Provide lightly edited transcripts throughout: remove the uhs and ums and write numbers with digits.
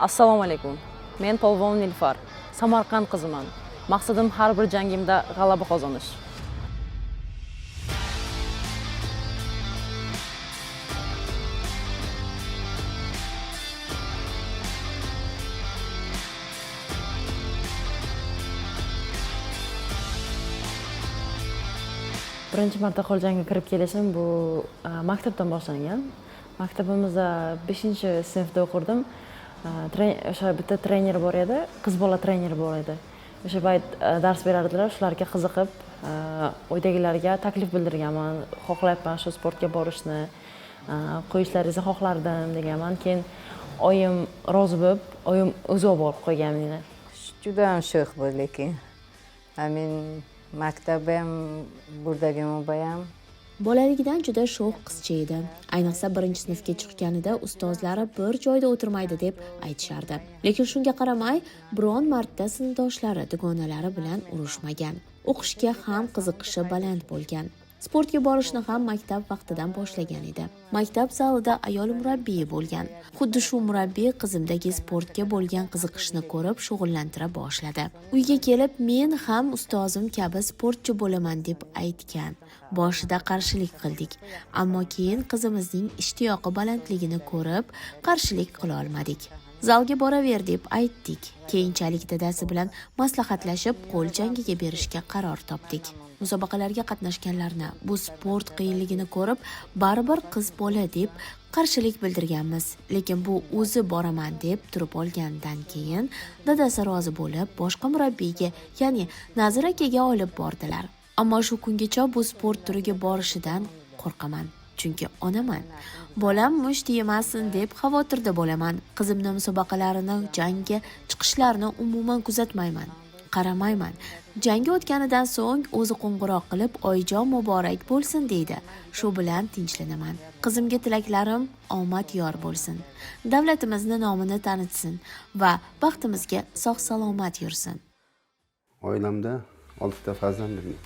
Assalomu alaykum. Men Polvon Nilufar. Samarqand qiziman. Maqsadim har bir jangimda g'alaba qozonish. Birinchi marta qo'l jangga kirib kelishim bu maktabdan boshlangan. Maktabimizda 5-sinfda o'qirdim. O'sha bitta trener bor edi, qiz bola trener bor edi. O'sha payt dars berardilar, shularga qiziqib, uydagilarga taklif bildirganman, xohlayapman shu sportga borishni, qo'yishlaringizni xohlardim deganman. Keyin oyim rozi bo'lib, oyim o'zi olib borib qo'ygan meni. Juda ham sho'x bu lekin. Men maktabim, buradagi mobayam Bolaligidan juda sho'x qizcha edi. Ayniqsa 1-sinfga chiqqanida ustozlari bir joyda o'tirmaydi deb aytishardi. Lekin shunga qaramay, biron marta sinfdoshlari, dugonalari bilan urushmagan. O'qishga ham qiziqishi baland bo'lgan. Sportga borishni ham maktab vaqtidan boshlagan edi. Maktab zalida ayol murabbiyi bo'lgan. Xuddi shu murabbiy qizimdagi sportga bo'lgan qiziqishni ko'rib shug'ullantira boshladi. Uyga kelib, men ham ustozim kabi sportchi bo'laman deb aytgan. Boshida qarshilik qildik, ammo keyin qizimizning ishtiyoqi balandligini ko'rib, qarshilik qila olmadik. Zalga boraver deb aytdik. Keyinchalik dadasi bilan maslahatlashib, qo'l jangiga berishga qaror topdik. Musobaqalarga qatnashganlarni, bu sport qiyinligini ko'rib, baribir qiz bola deb qarshilik bildirganmiz. Lekin bu o'zi boraman deb turib olgandan keyin dadasi rozi bo'lib, boshqa murabbiyga, ya'ni Nazir akaga olib bordilar. Ammo shu kungacha bu sport turiga borishidan qo'rqaman. Chunki onaman. Bolam musht yemasin deb xavotirda bo'laman. Qizimni musobaqalarini, jangga chiqishlarini umuman kuzatmayman. Qaramayman. Jangi o'tganidan so'ng o'zi qo'ng'iroq qilib, "Oyijon muborak bo'lsin" deydi. Shu bilan tinchlanaman. Qizimga tilaklarim omad yor bo'lsin. Davlatimizni nomini tanitsin va baxtimizga sog'-salomat yursin. Oilamda 6 ta farzandim.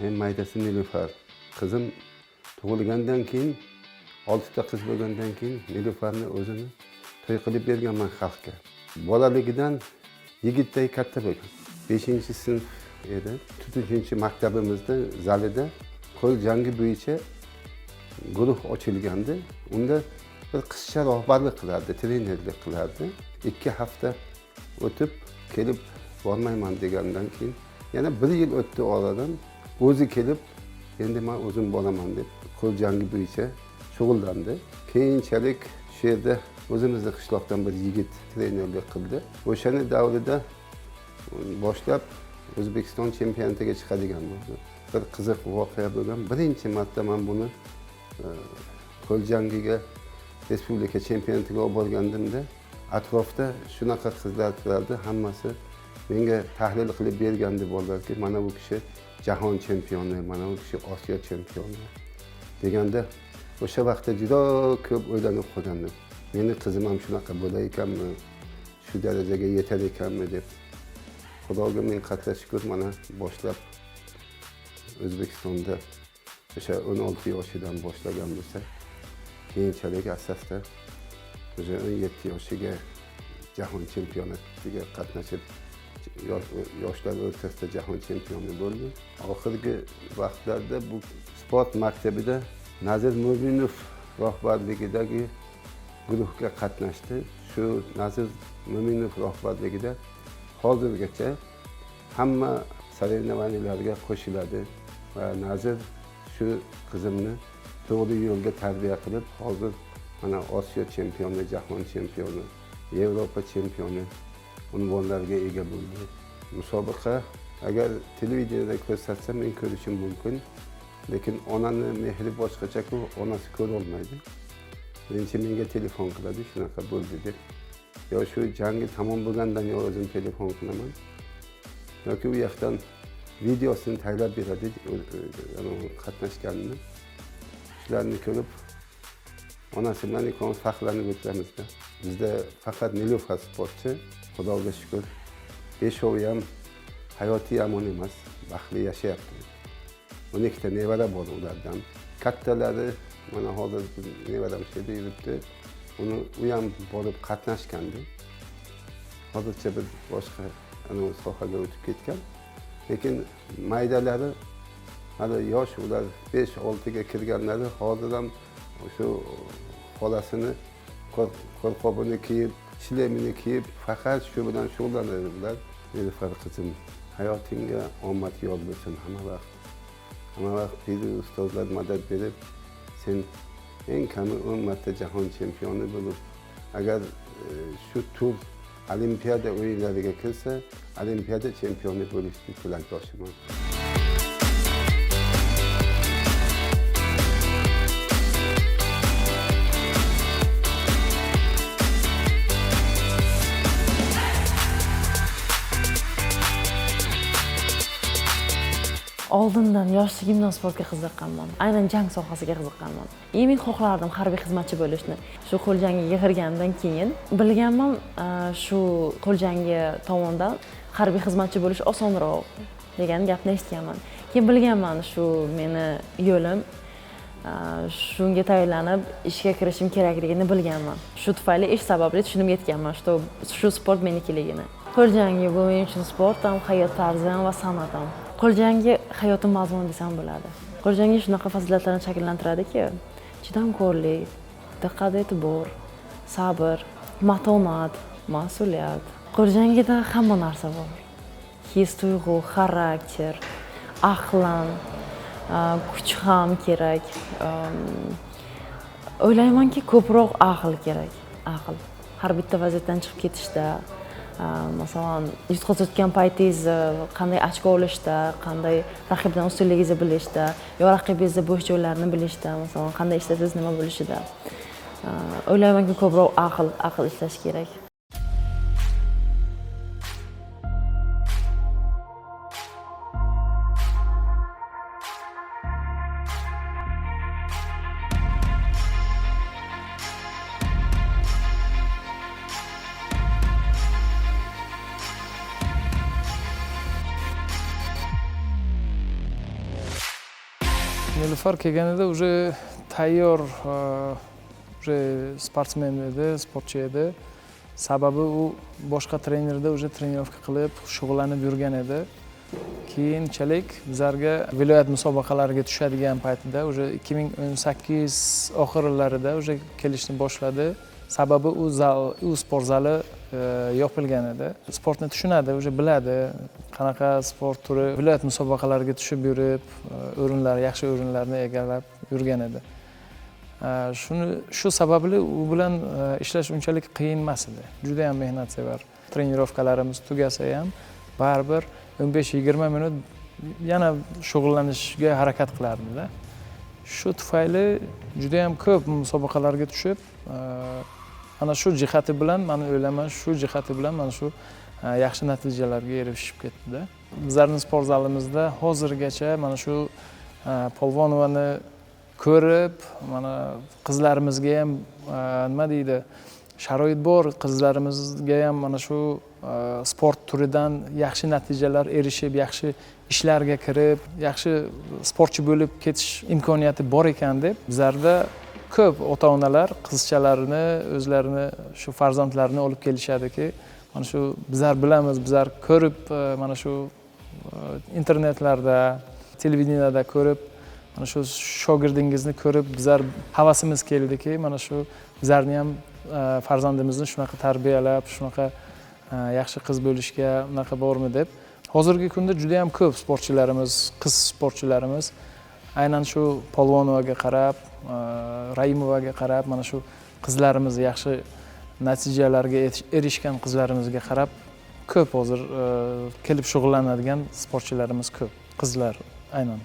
Men maydasi Nilufar. Qizim tug'ilgandan keyin 6 ta qiz bo'lgandan keyin Nilufarni o'zini to'y qilib berganman xalqqa. Bolaligidan yigitday katta bo'lgan. 5-sinf edi. 4-maktabimizda zalida qo'l jangi bo'yicha guruh ochilgandi. Unda bir qizcha rahbarlik qilardi, trenerlik qilardi. 2 hafta o'tib kelib bormayman degandan keyin yana 1 yil o'tdi oradan. O'zi kelib, endi men o'zim boraman deb qo'l jangi bo'yicha shug'ullandi. Keyinchalik shu yerda o'zimizning qishloqdan bir yigit trenerlik qildi. O'shani davrida boshlab O'zbekiston chempionatiga chiqadigan bo'ldi. Bir qiziq voqea bo'lgan. Birinchi marta men buni qo'l jangiga respublika chempionatiga olib borgandimda, atrofda shunaqa qizlar turardi, hammasi menga tahlil qilib bergandi bolalarga, mana bu kishi jahon chempioni, mana bu kishi Osiyo chempioni deganda, o'sha vaqtda juda ko'p o'ylanib qolgandim. Meni qizim ham shunaqa bo'lar ekanmi, shu darajaga yetar ekanmi deb. Xudoga ming qatla shukr, mana boshlab O'zbekistonda o'sha 16 yoshidan boshlagan bo'lsa, keyinchalik asosda o'sha 17 yoshiga jahon chempionatiga qatnashib, yoshlar o'rtasida jahon chempioni bo'ldi. Oxirgi vaqtlarda bu sport maktabida Nazir Mo'minov rahbarligidagi guruhga qatnashdi. Shu Nazir Mo'minov rahbarligida hozirgacha hamma sorenovaniylarga qo'shiladi va Nazir shu qizimni to'g'ri yo'lga tarbiya qilib, hozir mana Osiyo chempioni, jahon chempioni, Yevropa chempioni unvonlarga ega bo'ldi. Musobaqa agar televideniyada ko'rsatsa men ko'rishim mumkin, lekin onani mehri boshqacha-ku, onasi ko'ra olmaydi. Birinchi menga telefon qiladi, shunaqa bo'ldi deb. Yo shu jangi tamom bo'lgandan yo o'zim telefon qilaman. Yoki u yoqdan videosini tayyorlab beradi, qatnashganini. Shularni ko'rib, onasi bilan ikkovimiz faxrlanib o'tiramizda. Bizda faqat Nilufar sportchi, Xudoga shukr. Beshovi ham hayoti yomon emas, baxtli yashayapti. 12 ta nevara bor ulardan. Kattalari mana hozir nevaram shu yerda yuribdi. u ham borib qatnashgandi. Hozircha bir boshqa sohaga o'tib ketgan. Lekin maydalari hali yosh, ular 5-6 ga kirganlari hozir ham shu xolasini qo'lqopini kiyib, shlemini kiyib, faqat shu bilan shug'ullanadilar. Nilufar qizim, hayotingga omad yor bo'lsin hamma vaqt. Hamma vaqt piri ustozlar madad berib, sen eng kami 10 marta jahon chempioni bo'lib, agar shu tur Olimpiada o'yinlariga kirsa, Olimpiada chempioni bo'lishni tilakdoshiman. Oldindan yoshligimdan sportga qiziqqanman. Aynan jang sohasiga qiziqqanman. Men xohlardim harbiy xizmatchi bo'lishni. Shu qo'l jangiga kirgandan keyin bilganman, shu qo'l jangi tomonidan harbiy xizmatchi bo'lish osonroq degan gapni eshitganman. Keyin bilganman shu meni yo'lim, shunga tayyorlanib ishga kirishim kerakligini bilganman. Shu tufayli ish sababli tushunib yetganman, shu sport menikiligini. Qo'l jangi bu men uchun sport ham, hayot tarzim va san'atim. Qo'l jangi hayotim mazmuni desam bo'ladi. Qo'l jangi shunaqa fazilatlarni shakllantiradiki, chidamkorlik, diqqat e'tibor, sabr, matonat, mas'uliyat. Qo'l jangida hamma narsa bor. His, tuyg'u, xarakter, aqlan, kuch ham kerak. O'ylaymanki, ko'proq aql kerak. Aql. Har bitta vaziyatdan chiqib ketishda, masalan, yutqazayotgan paytingiz qanday ochko olishda, qanday raqibdan ustunligingizni bilishda, yo raqibingizni bo'sh joylarini bilishda, masalan, qanday ishlasangiz nima bo'lishida. O'ylaymanki, ko'proq aql ishlash kerak. Nilufar kelganida уже tayyor sportsmen edi, sportchi edi. Sababi u boshqa trenerda уже trenirovka qilib, shug'ullanib yurgan edi. Keyinchalik bizlarga viloyat musobaqalariga tushadigan paytida уже 2018 oxirlarida уже kelishni boshladi. Sababi u sport zali yopilgan edi. Sportni tushunadi, уже biladi, qanaqa sport turi. Viloyat musobaqalariga tushib yurib, yaxshi o'rinlarni egallab yurgan edi. Shu sababli u bilan ishlash unchalik qiyin emas edi. Juda ham mehnatsevar. Trenirovkalarimiz tugasa ham baribir 15-20 minut yana shug'ullanishga harakat qilardi-da. Shu tufayli juda ham ko'p musobaqalarga tushib, ana shu jihati bilan, men o'ylayman, shu jihati bilan mana shu yaxshi natijalarga erishib ketdi-da. Bizlarning sport zalimizda hozirgacha mana shu Polvonovani ko'rib, mana qizlarimizga ham nima deydi, sharoit bor, qizlarimizga ham mana shu sport turidan yaxshi natijalar erishib, yaxshi ishlarga kirib, yaxshi sportchi bo'lib ketish imkoniyati bor ekan deb bizlarda ko'p ota-onalar qizchalarini, o'zlarini shu farzandlarini olib kelishadiki, mana shu bizlar bilamiz, bizlar ko'rib, mana shu internetlarda, televideniyada ko'rib, mana shu shogirdingizni ko'rib, bizlar havasimiz keldiki, mana shu bizlarni ham farzandimizni shunaqa tarbiyalab, shunaqa yaxshi qiz bo'lishga unaqa bormi deb. Hozirgi kunda juda ham ko'p sportchilarimiz, qiz sportchilarimiz aynan shu Polvonovaga qarab, Raimovaga qarab, mana shu qizlarimiz yaxshi natijalarga erishgan qizlarimizga qarab ko'p hozir kelib shug'ullanadigan sportchilarimiz ko'p, qizlar aynan.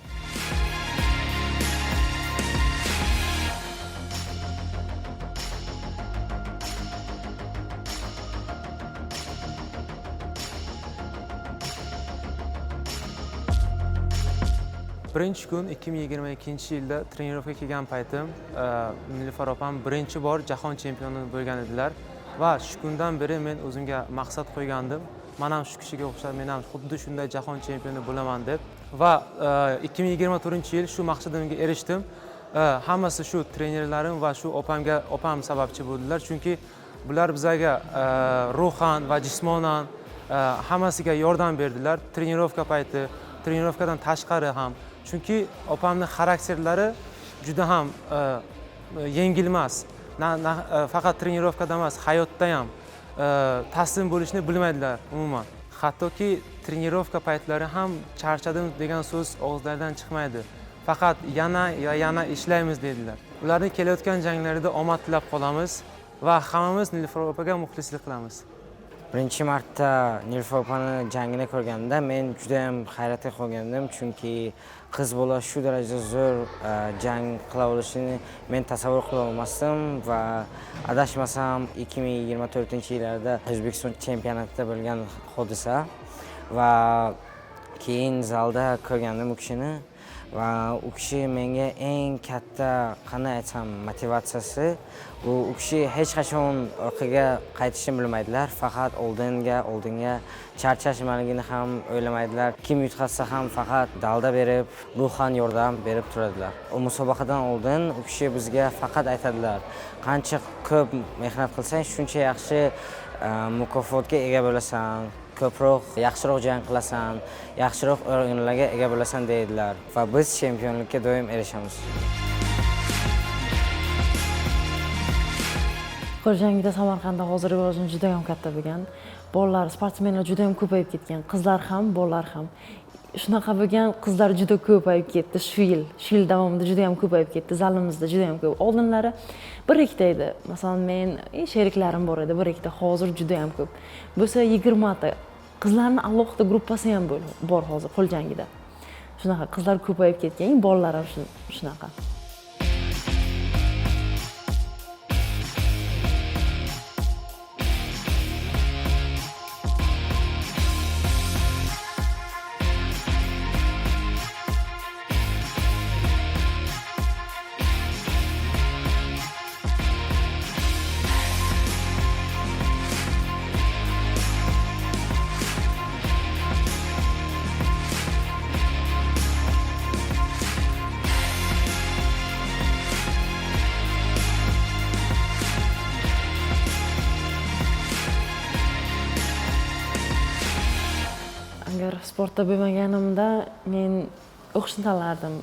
Birinchi kun 2022-yilda trenirovka kelgan paytim Nilufar opam birinchi bor jahon chempioni bo'lgan edilar va shu kundan beri men o'zimga maqsad qo'ygandim. Men ham shu kishiga o'xshab, men ham xuddi shunday jahon chempioni bo'laman deb va 2024-yil shu maqsadimga erishdim. hammasi shu trenerlarim va shu opam sababchi bo'ldilar. Chunki bular bizga ruhan va jismonan hammasiga yordam berdilar. Trenirovka payti, trenirovkadan tashqari ham. Chunki opamning xarakterlari juda ham yengilmas. Faqat trenirovkada emas, hayotda ham taslim bo'lishni bilmaydilar umuman. Hattoki trenirovka paytlari ham charchadim degan so'z og'izlaridan chiqmaydi. Faqat yana ishlaymiz dedilar. Ularning kelayotgan janglarida omad tilab qolamiz va hammamiz Nilufar opaga muxlislik qilamiz. Birinchi marta Nilufar opani jangini ko'rganimda men juda ham hayratga qolgandim, chunki qiz bola shu darajada zo'r jang qila olishini men tasavvur qila olmasdim va adashmasam 2024-yillarda O'zbekiston chempionatida bo'lgan hodisa va keyin zalda ko'rgandim u kishini va u kishi menga eng katta qanday aytsam motivatsiyasi bu u kishi hech qachon orqaga qaytishni bilmaydilar, faqat oldinga charchash nimaligini ham o'ylamaydilar. Kim yutqazsa ham faqat dalda berib, ruhan yordam berib turadilar. U musobaqadan oldin u kishi bizga faqat aytadilar, qancha ko'p mehnat qilsang, shuncha yaxshi mukofotga ega bo'lasan. Ko'proq yaxshiroq jang qilasan, yaxshiroq o'yinlarga ega bo'lasan deydilar va biz chempionlikka doim erishamiz. Qo'l jangida Samarqandda hozir rivojlanish juda ham katta bo'lgan. Bolalar, sportsmenlar juda ham ko'payib ketgan. Qizlar ham, bolalar ham. Shunaqa bo'lgan, qizlar juda ko'payib ketdi shu yil davomida juda ham ko'payib ketdi. Zalimizda juda ham ko'p. Oldinlari bir ikkita edi. Masalan, men sheriklarim bor edi, bir ikkita. Hozir juda ham ko'p. Bo'lsa 20 ta. Qizlarning alohida gruppasi ham bor hozir qo'l jangida. Shunaqa qizlar ko'payib ketgan, bolalar ham shunaqa. Agar sportda bo'lmaganimda men o'qishni tanlardim.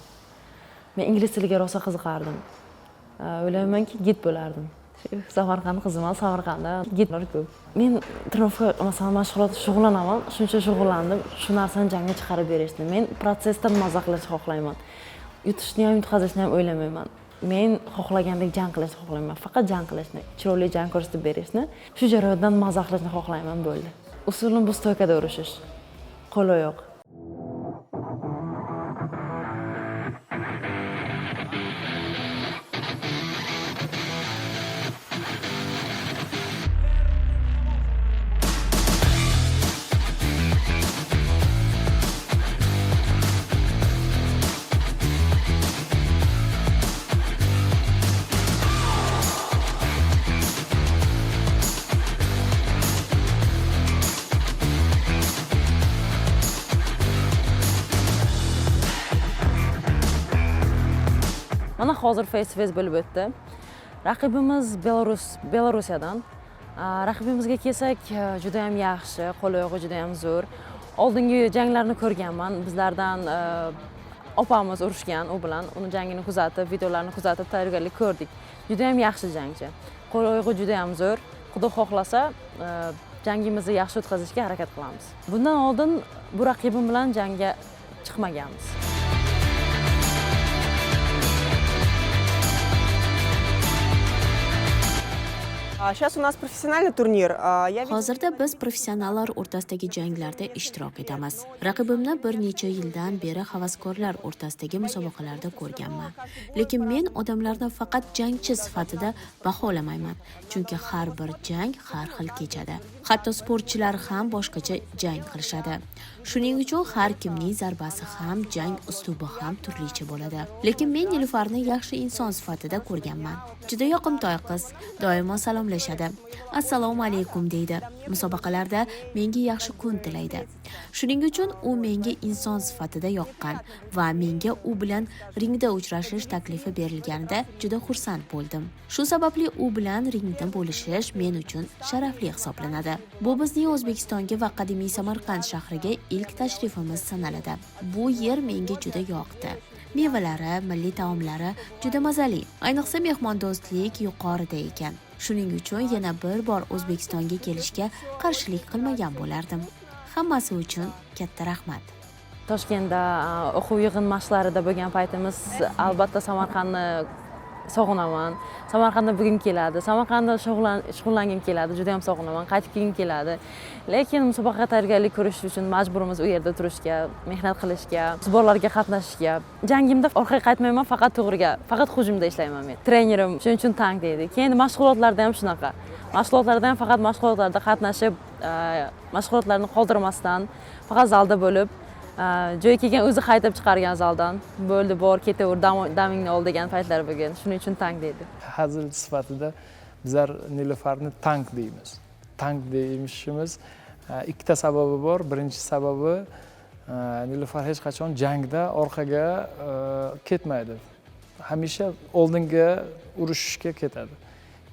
Men ingliz tiliga rosa qiziqardim. O'ylaymanki, gid bo'lardim. Samarqand qiziman, Samarqandda gidlar ko'p. Men trenirovka, masalan, mashg'ulot shug'ullanaman, shuncha shug'ullandim, shu narsani jangga chiqarib berishni. Men protsessdan maza qilishni xohlayman. Yutishni ham, yutqazishni ham o'ylamayman. Men xohlagandek jang qilishni xohlayman, faqat jang qilishni, chiroyli jang ko'rsatib berishni, shu jarayondan maza qilishni xohlayman bo'ldi. Usulim bu stoykada urishish. Qo'l oyoq. Mana hozir face-to-face bo'lib o'tdi. Raqibimiz Belorusiyadan. Raqibimizga kelsak, juda ham yaxshi, qo'l oyog'i juda ham zo'r. Oldingi janglarni ko'rganman. Bizlardan opamiz urushgan u bilan. Uni jangini kuzatib, videolarini kuzatib tayyorgarlik ko'rdik. Juda ham yaxshi jangchi. Qo'l oyog'i juda ham zo'r. Xudo xohlasa, jangimizni yaxshi o'tkazishga harakat qilamiz. Bundan oldin bu raqibim bilan jangga chiqmaganmiz. Сейчас у нас профессиональный турнир. Hozirda biz professionallar o'rtasidagi janglarda ishtirok etamiz. Raqibimni bir necha yildan beri havaskorlar o'rtasidagi musobaqalarda ko'rganman. Lekin men odamlarni faqat jangchi sifatida baholamayman, chunki har bir jang har xil kechadi. Hatto sportchilar ham boshqacha jang qilishadi. Shuning uchun har kimning zarbasi ham, jang uslubi ham turlicha bo'ladi. Lekin men Nilufarni yaxshi inson sifatida ko'rganman. Juda yoqimtoy qiz, doimo salomlashadi. Assalomu alaykum deydi. musobaqalarda menga yaxshi kun tilaydi. Shuning uchun u menga inson sifatida yoqqan va menga u bilan ringda uchrashish taklifi berilganida juda xursand bo'ldim. Shu sababli u bilan ringda bo'lishish men uchun sharafli hisoblanadi. Bu bizning O'zbekistonga va qadimiy Samarqand shahriga ilk tashrifimiz sanaladi. Bu yer menga juda yoqdi. Mevalari, milliy taomlari juda mazali. Ayniqsa mehmondo'stlik yuqorida ekan. Shuning uchun yana bir bor O'zbekistonga kelishga qarshilik qilmagan bo'lardim. Hammasi uchun katta rahmat. Toshkentda o'quv yig'in mashqlarida bo'lgan paytimiz albatta Samarqandni sog'inaman. Samarqandda bugun keladi. Samarqandda shug'ullangim keladi. Juda ham sog'inaman. Qaytib kelgim keladi. Lekin musobaqa tayyorgarlik ko'rish uchun majburimiz u yerda turishga, mehnat qilishga, sborlarga qatnashishga. Jangimda orqaga qaytmayman, faqat to'g'riga, faqat hujumda ishlayman men. Trenerim shuning uchun tank deydi. Keyin mashg'ulotlarda ham shunaqa. Mashg'ulotlarda ham faqat mashg'ulotlarda qatnashib, mashg'ulotlarni qoldirmasdan, faqat zalda bo'lib, joyi kelgan o'zi qaytib chiqargan zaldan. Bo'ldi, bor, ketaver, damingni ol degan paytlar bo'lgan. Shuning uchun tank deydi. Hazil sifatida bizlar Nilufarni tank deymiz. Tank deyishimiz ikkita sababi bor. Birinchi sababi Nilufar hech qachon jangda orqaga ketmaydi. Hamisha oldinga urushishga ketadi.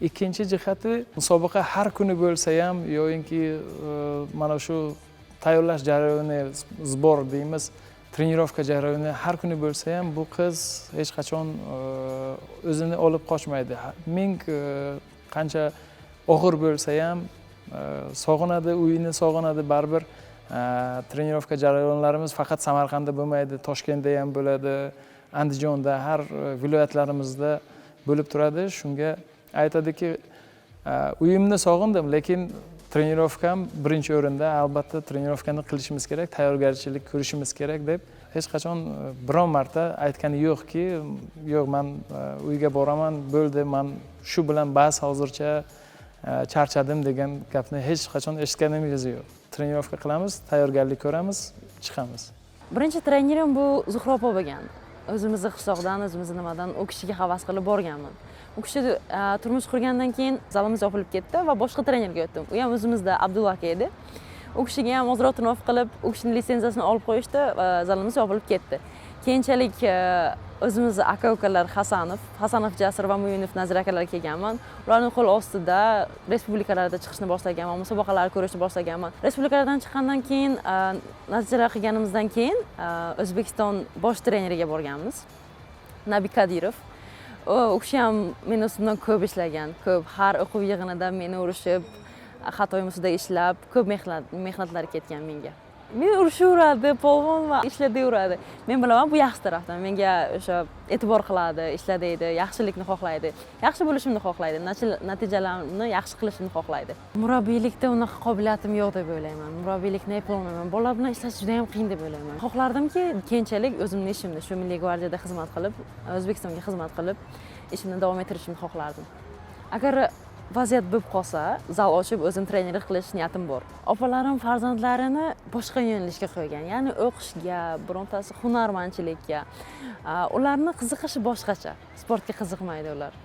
Ikkinchi jihati, musobaqa har kuni bo'lsa ham yo'inki mana shu tayyorlash jarayoni, zbor deymiz, trenirovka jarayoni har kuni bo'lsa ham bu qiz hech qachon o'zini olib qochmaydi. Ming qancha og'ir bo'lsa ham sog'inadi, uyini sog'inadi baribir. Trenirovka jarayonlarimiz faqat Samarqandda bo'lmaydi, Toshkentda ham bo'ladi, Andijonda, har viloyatlarimizda bo'lib turadi. Shunga aytadiki, uyimni sog'indim, lekin trenirovkam birinchi o'rinda. Albatta trenirovkani qilishimiz kerak, tayyorgarchilik ko'rishimiz kerak deb hech qachon biron marta aytgani yo'qki, yo'q, men uyga boraman, bo'ldi, men shu bilan bas, hozircha charchadim degan gapni hech qachon eshitganimiz yo'q. Trenirovka qilamiz, tayyorgarlik ko'ramiz, chiqamiz. Birinchi trenerim bu Zuhra opa bo'lgan. O'zimizni qishloqdan, o'zimizni nimadan u kishiga havas qilib borganman. U kishi turmush qurgandan keyin zalimiz yopilib ketdi va boshqa trenerga o'tdim. U ham o'zimizda Abdulla aka edi. U kishiga ham ozroq turnof qilib, u kishining litsenziyasini olib qo'yishdi va zalimiz yopilib ketdi. Keyinchalik o'zimizni aka-ukalar Hasanov Jasur va Muyunov Nazir akalar kelganman. Ularning qo'l ostida respublikalarda chiqishni boshlaganman, musobaqalar ko'rishni boshlaganman. Respublikalardan chiqqandan keyin, natijalar qilganimizdan keyin O'zbekiston bosh treneriga borganmiz. Nabi Kadirov. U kishi ham men ustimdan ko'p ishlagan, ko'p har o'quv yig'inida meni urishib, xatoyim ustida ishlab, ko'p mehnatlar ketgan menga. Meni urishaveradi, polvon va ishlayveradi. Men bilaman, bu yaxshi tarafdan. Menga o'sha e'tibor qiladi, ishla deydi, yaxshilikni xohlaydi, yaxshi bo'lishimni xohlaydi, natijalarni yaxshi qilishimni xohlaydi. Murabbiylikda unaqa qobiliyatim yo'q deb o'ylayman. Murabbiylikni eplolmayman. Bolalar bilan ishlash juda ham qiyin deb o'ylayman. Xohlardimki, keyinchalik o'zimning ishimni, shu Milliy gvardiyada xizmat qilib, O'zbekistonga xizmat qilib, ishimni davom ettirishimni xohlardim. Agar vaziyat bo'lib qolsa, zal ochib o'zim trenerlik qilish niyatim bor. Opalarim farzandlarini boshqa yo'nalishga qo'ygan, ya'ni o'qishga, birontasi hunarmandchilikka. Ularni qiziqishi boshqacha. Sportga qiziqmaydi ular.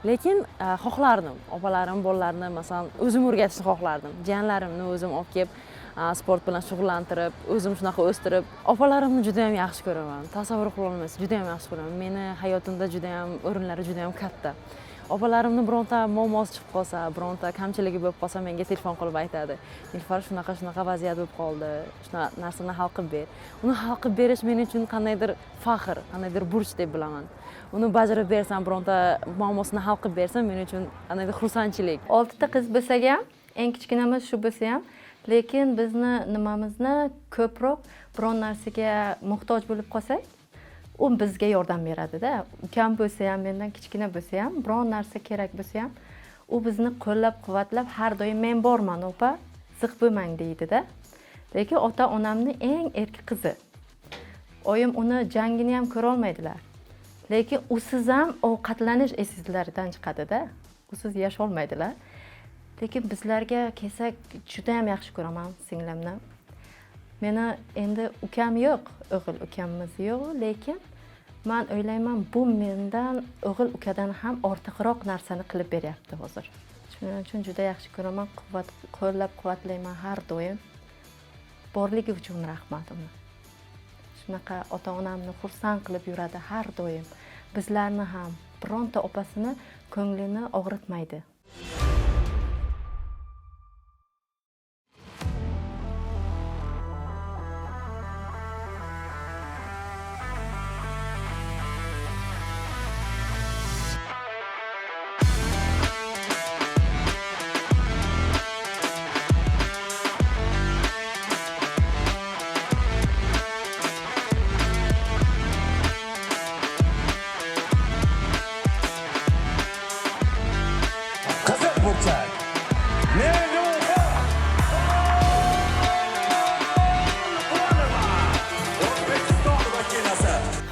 Lekin xohlardim, opalarim bolalarni masalan o'zim o'rgatishni xohlardim. Jiyanlarimni o'zim olib kelib sport bilan shug'ullantirib, o'zim shunaqa o'stirib, opalarimni juda ham yaxshi ko'raman. Tasavvur qila olmaysiz, juda ham yaxshi ko'raman. Meni hayotimda juda ham o'rinlari juda ham katta. Opalarimni bironta muammosi chiqib qolsa, bironta kamchiligi bo'lib qolsa, menga telefon qilib aytadi. Nilufar, shunaqa vaziyat bo'lib qoldi. Shunaqa narsani hal qilib ber. Uni hal qilib berish men uchun qandaydir faxr, qandaydir burch deb bilaman. Uni bajarib bersam, bironta muammosini hal qilib bersam, men uchun qandaydir xursandchilik. 6 ta qiz bo'lsa ham, eng kichkinamiz shu bo'lsa ham, lekin bizni nimamizni ko'proq biron narsaga muhtoj bo'lib qolsak, u bizga yordam beradi-da. Ukam bo'lsa ham, mendan kichkina bo'lsa ham, biron narsa kerak bo'lsa ham, u bizni qo'llab-quvvatlab, har doim men borman, opa, ziq bo'lmang deydi-da. Lekin ota-onamning eng erki qizi. Oyim uni jangini ham ko'ra olmaydilar. Lekin usiz ham ovqatlanish esingizlardan chiqadi-da. Usiz yasha olmaydilar. Lekin bizlarga kelsak, juda ham yaxshi ko'raman singlimni. Meni endi ukam yo'q, o'g'il ukamimiz yo'q, lekin men o'ylayman, bu mendan o'g'il ukadan ham ortiqroq narsani qilib beryapti hozir. shuning uchun juda yaxshi ko'raman, qo'llab-quvvatlayman har doim. Borligi uchun rahmat uni. Shunaqa ota-onamni xursand qilib yuradi har doim. Bizlarni ham bironta opasini ko'nglini og'ritmaydi.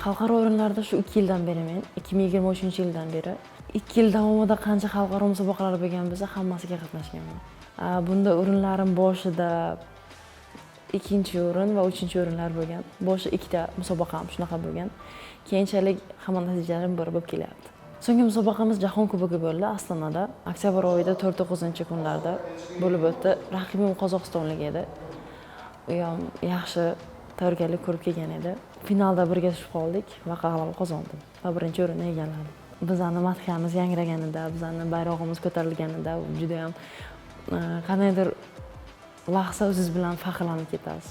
Xalqaro o'yinlarda shu 2 yildan beri men 2023-yildan beri 2 yil davomida qancha xalqaro musobaqalar bo'lgan bo'lsa, hammasiga qatnashganman. Bunda o'rinlarim boshida 2-o'rin va 3-o'rinlar bo'lgan. Boshi 2 ta musobaqam shunaqa bo'lgan. Keyinchalik hamma natijalarim bir bo'lib kelyapti. So'nggi musobaqamiz Jahon Kubogi bo'ldi Ostonada. Oktyabr oyida 4-9-kunlarda bo'lib o'tdi. Raqibim qozog'istonlik edi. U ham yaxshi tayyorgarlik ko'rib kelgan edi. Finalda birga tushib qoldik va g'alaba qozondim va birinchi o'rinni egalladim. Bizning madhiyamiz yangraganida, bizning bayrog'imiz ko'tarilganida juda ham qandaydir lahza o'zingiz bilan faxrlanib ketasiz.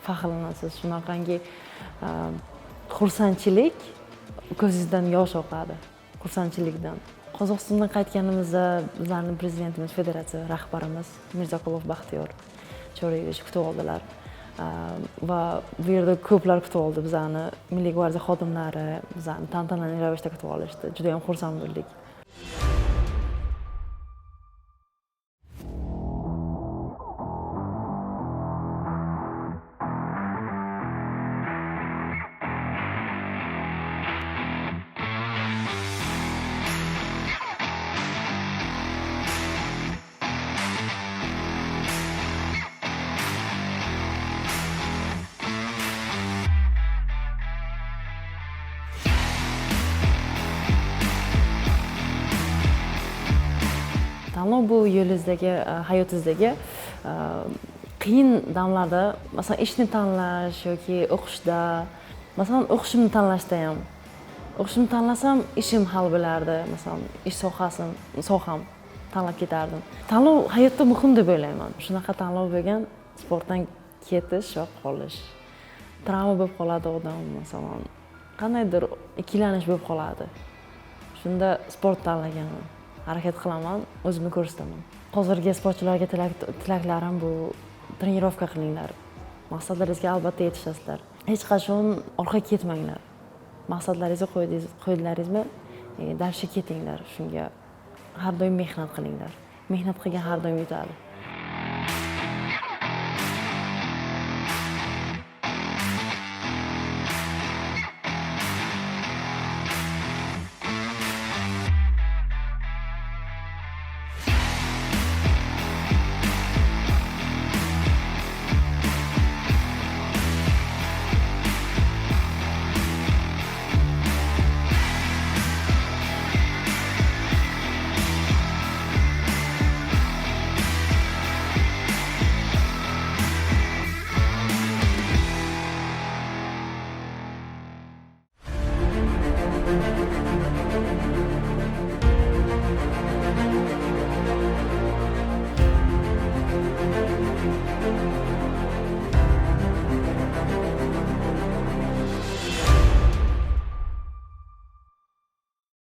Faxrlanasiz. Shunaqangi xursandchilik ko'zingizdan yosh oqadi. Xursandchilikdan. Qozog'istondan qaytganimizda bizning prezidentimiz, federatsiya rahbarimiz Mirzakulov Baxtiyor Cho'rayevich kutib oldilar. Va bu yerda ko'plar kutib oldi bizani Milliy gvardiya xodimlari, bizani tantanali ravishda kutib olishdi. Juda ham xursand bo'ldik. Tanlov bu yo'lingizdagi, hayotingizdagi qiyin damlarda, masalan, ishni tanlash yoki o'qishda, masalan, o'qishimni tanlashda ham. O'qishimni tanlasam, ishim hal bo'lardi, masalan, ish soham tanlab ketardim. Tanlov hayotda muhim deb o'ylayman. Shunaqa tanlov bo'lgan, sportdan ketish va qolish. Travma bo'lib qoladi odam, masalan, qandaydir ikkilanish bo'lib qoladi. Shunda sport tanlaganman. Harakat qilaman, o'zimni ko'rsataman. Hozirgi sportchilarga tilaklarim bu trenirovka qilinglar. Maqsadlaringizga albatta yetishasizlar. Hech qachon orqaga ketmanglar. Maqsadlaringizni qo'ydilaringizmi, darsga ketinglar. Shunga har doim mehnat qilinglar. Mehnat qilgan har doim yutadi.